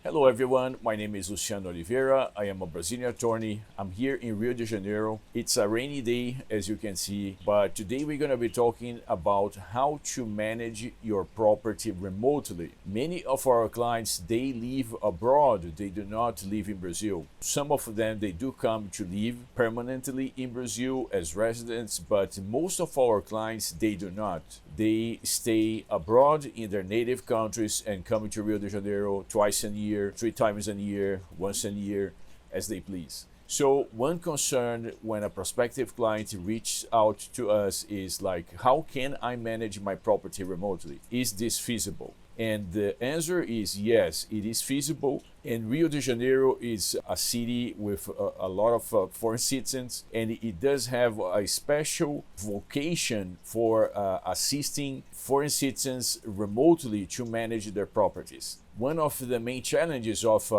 Hello everyone, my name is Luciano Oliveira. I am a Brazilian attorney. I'm here in Rio de Janeiro. It's a rainy day, as you can see, but today we're going to be talking about how to manage your property remotely. Many of our clients, they live abroad. They do not live in Brazil. Some of them, they do come to live permanently in Brazil as residents, but most of our clients, they do not. They stay abroad in their native countries and come to Rio de Janeiro twice a year, 3 times a year, once a year, as they please. So one concern when a prospective client reaches out to us is like, how can I manage my property remotely? Is this feasible? And the answer is yes, it is feasible. And Rio de Janeiro is a city with a lot of foreign citizens, and it does have a special vocation for assisting foreign citizens remotely to manage their properties. One of the main challenges of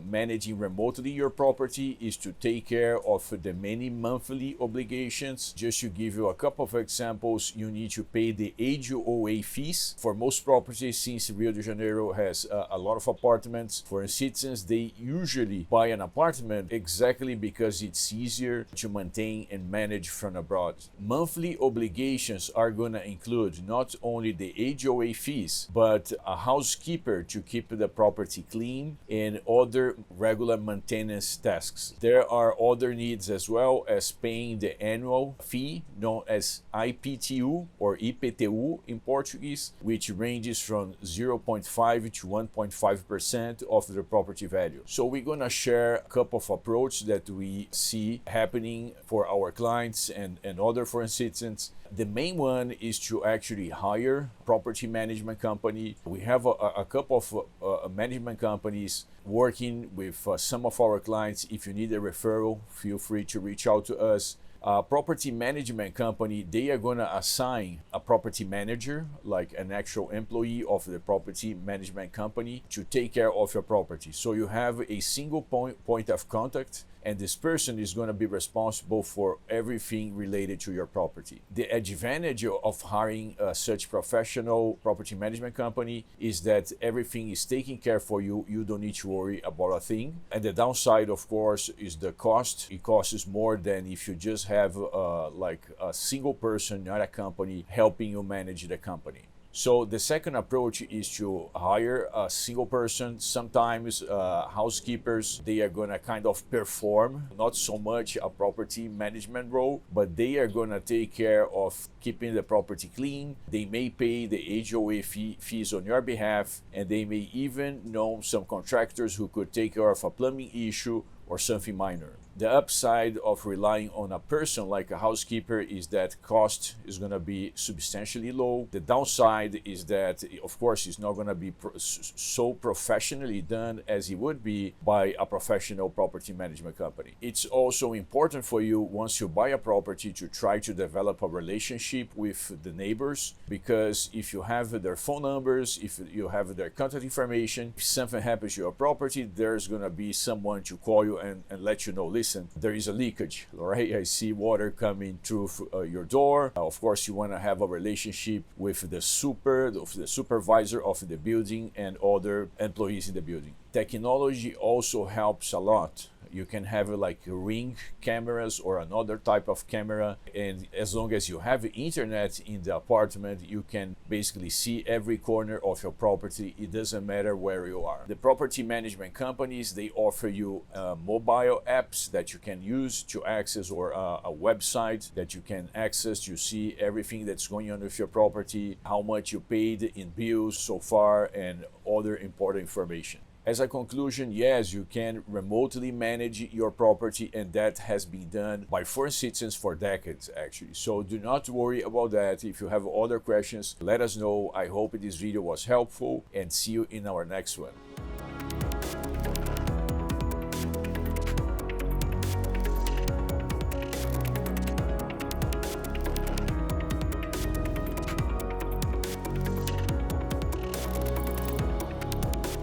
managing remotely your property is to take care of the many monthly obligations. Just to give you a couple of examples, you need to pay the HOA fees for most properties. Since Rio de Janeiro has a lot of apartments, for citizens, they usually buy an apartment exactly because it's easier to maintain and manage from abroad. Monthly obligations are going to include not only the HOA fees, but a housekeeper to keep the property clean and other regular maintenance tasks. There are other needs as well, as paying the annual fee known as IPTU or IPTU in Portuguese, which ranges from 0.5 to 1.5% of the property value. So we're going to share a couple of approaches that we see happening for our clients and other foreign citizens. The main one is to actually hire a property management company. We have a couple of management companies working with some of our clients. If you need a referral, feel free to reach out to us. Property management company, they are going to assign a property manager, like an actual employee of the property management company, to take care of your property. So you have a single point of contact, and this person is going to be responsible for everything related to your property. The advantage of hiring such professional property management company is that everything is taken care for you. You don't need to worry about a thing. And the downside, of course, is the cost. It costs more than if you just have like a single person, not a company, helping you manage the company. So the second approach is to hire a single person. Sometimes housekeepers, they are going to kind of perform not so much a property management role, but they are going to take care of keeping the property clean. They may pay the HOA fees on your behalf, and they may even know some contractors who could take care of a plumbing issue or something minor. The upside of relying on a person like a housekeeper is that cost is going to be substantially low. The downside is that, of course, it's not going to be so professionally done as it would be by a professional property management company. It's also important for you, once you buy a property, to try to develop a relationship with the neighbors, because if you have their phone numbers, if you have their contact information, if something happens to your property, there's going to be someone to call you and let you know, listen, there is a leakage, all right? I see water coming through your door. Of course, you want to have a relationship with the supervisor of the building and other employees in the building. Technology also helps a lot. You can have like Ring cameras or another type of camera, and as long as you have internet in the apartment, you can basically see every corner of your property. It doesn't matter where you are. The property management companies, they offer you mobile apps that you can use to access, or a website that you can access to see everything that's going on with your property, how much you paid in bills so far, and other important information. As a conclusion, yes, you can remotely manage your property, and that has been done by foreign citizens for decades, actually. So do not worry about that. If you have other questions, let us know. I hope this video was helpful, and see you in our next one.